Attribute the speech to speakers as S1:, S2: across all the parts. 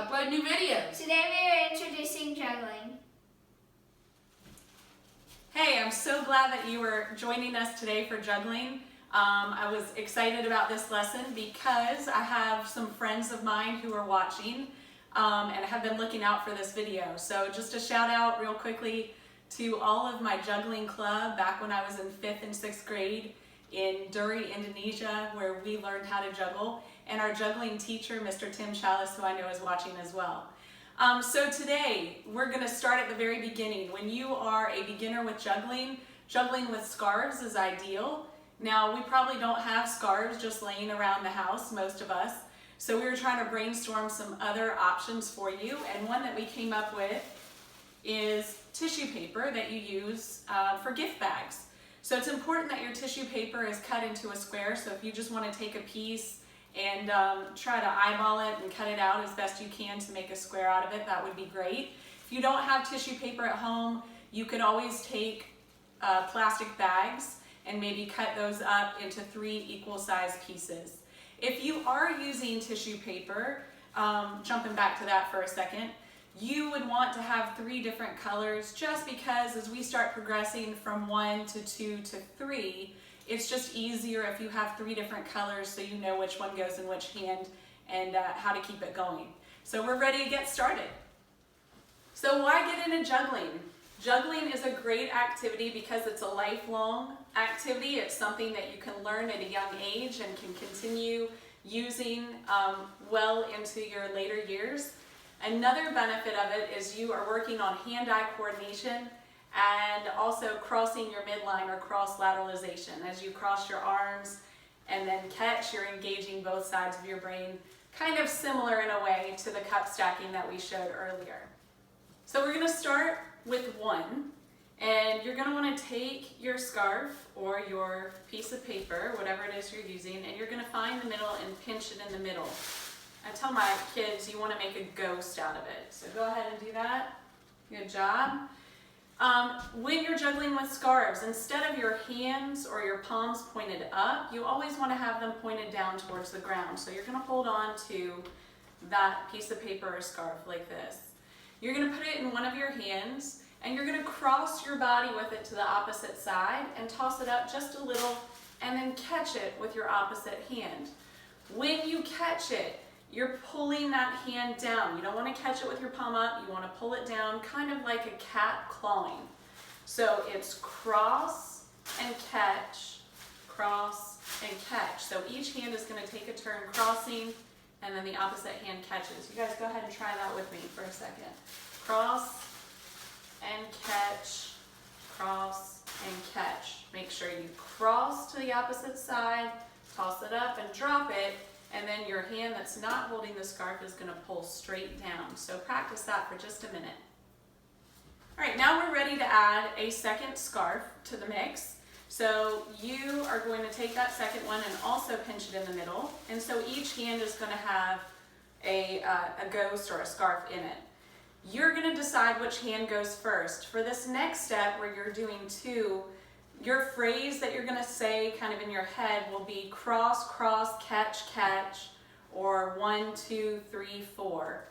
S1: upload new videos.
S2: Today we are introducing juggling.
S3: Hey, I'm so glad that you were joining us today for juggling. I was excited about this lesson because I have some friends of mine who are watching and have been looking out for this video. So just a shout out real quickly to all of my juggling club back when I was in 5th and 6th grade in Duri, Indonesia, where we learned how to juggle, and our juggling teacher, Mr. Tim Chalice, who I know is watching as well. So today, we're going to start at the very beginning. When you are a beginner with juggling, juggling with scarves is ideal. Now, we probably don't have scarves just laying around the house, most of us, so we were trying to brainstorm some other options for you, and one that we came up with is tissue paper that you use for gift bags. So it's important that your tissue paper is cut into a square, so if you just want to take a piece and try to eyeball it and cut it out as best you can to make a square out of it, that would be great. If you don't have tissue paper at home, you could always take plastic bags and maybe cut those up into 3 equal sized pieces. If you are using tissue paper, jumping back to that for a second, you would want to have 3 different colors just because as we start progressing from 1 to 2 to 3, it's just easier if you have 3 different colors so you know which one goes in which hand and how to keep it going. So we're ready to get started. So why get into juggling? Juggling is a great activity because it's a lifelong activity. It's something that you can learn at a young age and can continue using well into your later years. Another benefit of it is you are working on hand-eye coordination and also crossing your midline or cross lateralization. As you cross your arms and then catch, you're engaging both sides of your brain, kind of similar in a way to the cup stacking that we showed earlier. So we're going to start with 1, and you're going to want to take your scarf or your piece of paper, whatever it is you're using, and you're going to find the middle and pinch it in the middle. I tell my kids you want to make a ghost out of it. So go ahead and do that. Good job. When you're juggling with scarves, instead of your hands or your palms pointed up, you always want to have them pointed down towards the ground. So you're going to hold on to that piece of paper or scarf like this. You're going to put it in one of your hands and you're going to cross your body with it to the opposite side and toss it up just a little and then catch it with your opposite hand. When you catch it, you're pulling that hand down. You don't want to catch it with your palm up. You want to pull it down kind of like a cat clawing. So it's cross and catch, cross and catch. So each hand is going to take a turn crossing and then the opposite hand catches. You guys go ahead and try that with me for a second. Cross and catch, cross and catch. Make sure you cross to the opposite side, toss it up and drop it, and then your hand that's not holding the scarf is going to pull straight down. So practice that for just a minute. All right, now we're ready to add a second scarf to the mix. So you are going to take that second one and also pinch it in the middle. And so each hand is going to have a ghost or a scarf in it. You're going to decide which hand goes first. For this next step where you're doing 2, your phrase that you're going to say kind of in your head will be cross, cross, catch, catch, or 1, 2, 3, 4.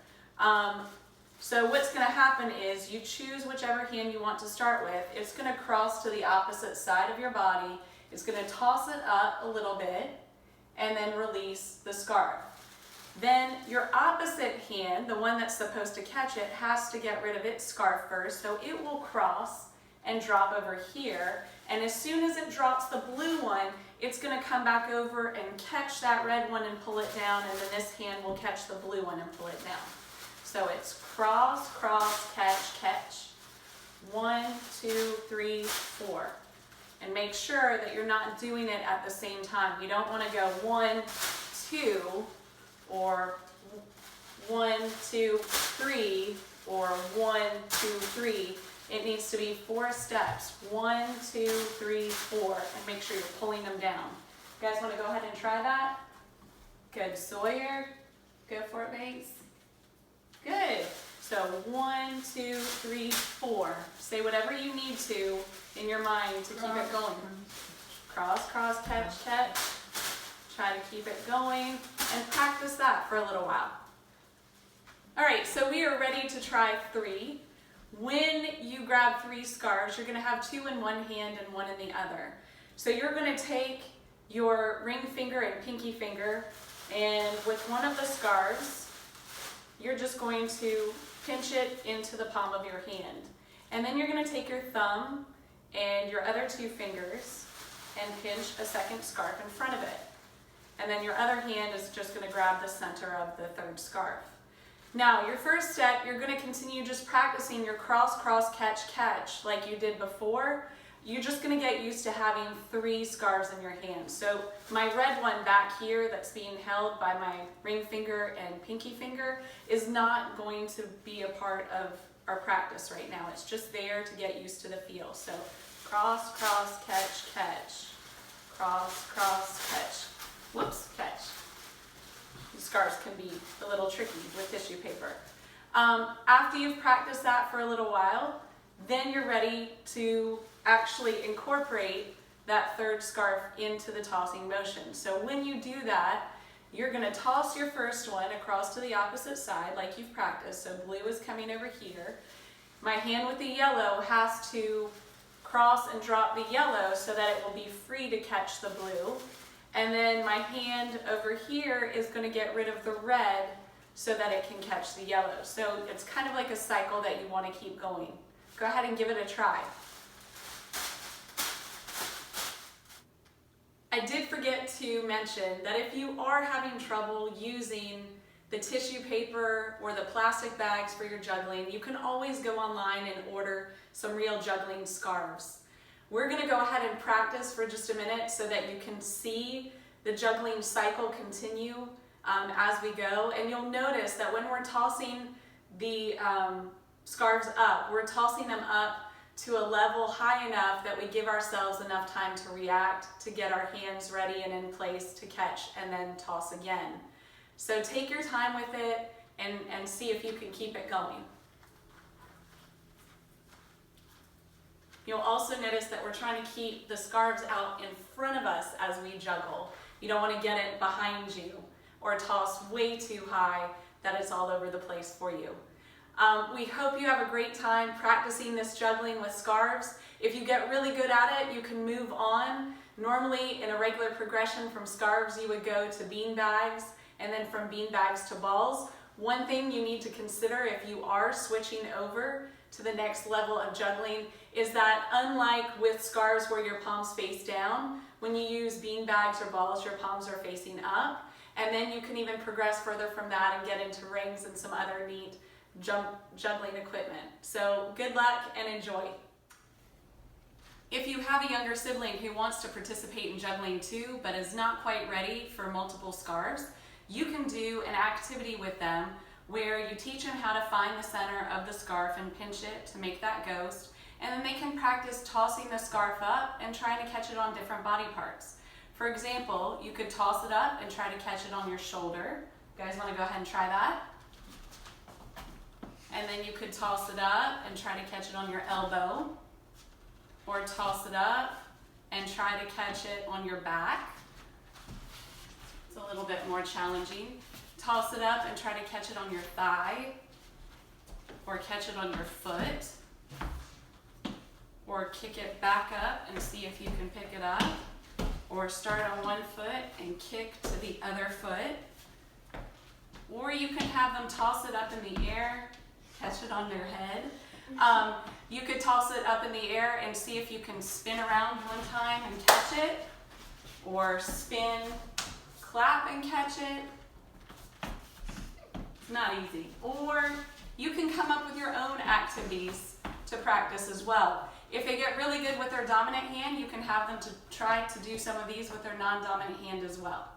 S3: So what's going to happen is you choose whichever hand you want to start with. It's going to cross to the opposite side of your body. It's going to toss it up a little bit and then release the scarf. Then your opposite hand, the one that's supposed to catch it, has to get rid of its scarf first. So it will cross and drop over here. And as soon as it drops the blue one, it's going to come back over and catch that red one and pull it down. And then this hand will catch the blue one and pull it down. So it's cross, cross, catch, catch. 1, 2, 3, 4. And make sure that you're not doing it at the same time. You don't want to go 1, 2, or 1, 2, 3, or 1, 2, 3. It needs to be 4 steps. 1, 2, 3, 4. And make sure you're pulling them down. You guys want to go ahead and try that? Good. Sawyer, go for it, Banks. Good. So 1, 2, 3, 4. Say whatever you need to in your mind to keep it going. Cross, cross, catch, catch. Try to keep it going and practice that for a little while. All right, so we are ready to try 3. When you grab 3 scarves, you're going to have 2 in one hand and 1 in the other. So you're going to take your ring finger and pinky finger, and with one of the scarves, you're just going to pinch it into the palm of your hand. And then you're going to take your thumb and your other 2 fingers and pinch a second scarf in front of it. And then your other hand is just going to grab the center of the 3rd scarf. Now, your first step, you're going to continue just practicing your cross, cross, catch, catch like you did before. You're just going to get used to having 3 scarves in your hand. So my red one back here that's being held by my ring finger and pinky finger is not going to be a part of our practice right now. It's just there to get used to the feel. So cross, cross, catch, catch. Cross, cross, catch. Whoops, catch. These scarves can be a little tricky with tissue paper. After you've practiced that for a little while, then you're ready to actually incorporate that 3rd scarf into the tossing motion. So when you do that, you're going to toss your first one across to the opposite side like you've practiced. So blue is coming over here. My hand with the yellow has to cross and drop the yellow so that it will be free to catch the blue. And then my hand over here is going to get rid of the red so that it can catch the yellow. So it's kind of like a cycle that you want to keep going. Go ahead and give it a try. I did forget to mention that if you are having trouble using the tissue paper or the plastic bags for your juggling, you can always go online and order some real juggling scarves. We're going to go ahead and practice for just a minute so that you can see the juggling cycle continue as we go. And you'll notice that when we're tossing the scarves up, we're tossing them up to a level high enough that we give ourselves enough time to react, to get our hands ready and in place to catch and then toss again. So take your time with it and see if you can keep it going. You'll also notice that we're trying to keep the scarves out in front of us as we juggle. You don't want to get it behind you or toss way too high that it's all over the place for you. We hope you have a great time practicing this juggling with scarves. If you get really good at it, you can move on. Normally, in a regular progression from scarves, you would go to bean bags, and then from bean bags to balls. One thing you need to consider if you are switching over to the next level of juggling is that unlike with scarves where your palms face down, when you use bean bags or balls, your palms are facing up. And then you can even progress further from that and get into rings and some other neat juggling equipment. So good luck and enjoy. If you have a younger sibling who wants to participate in juggling too, but is not quite ready for multiple scarves, you can do an activity with them where you teach them how to find the center of the scarf and pinch it to make that ghost, and then they can practice tossing the scarf up and trying to catch it on different body parts. For example, you could toss it up and try to catch it on your shoulder. You guys want to go ahead and try that? And then you could toss it up and try to catch it on your elbow, or toss it up and try to catch it on your back. It's a little bit more challenging. Toss it up and try to catch it on your thigh, or catch it on your foot, or kick it back up and see if you can pick it up, or start on one foot and kick to the other foot. Or you can have them toss it up in the air, catch it on their head. You could toss it up in the air and see if you can spin around one time and catch it, or spin, clap and catch it. It's not easy. Or you can come up with your own activities to practice as well. If they get really good with their dominant hand, you can have them to try to do some of these with their non-dominant hand as well.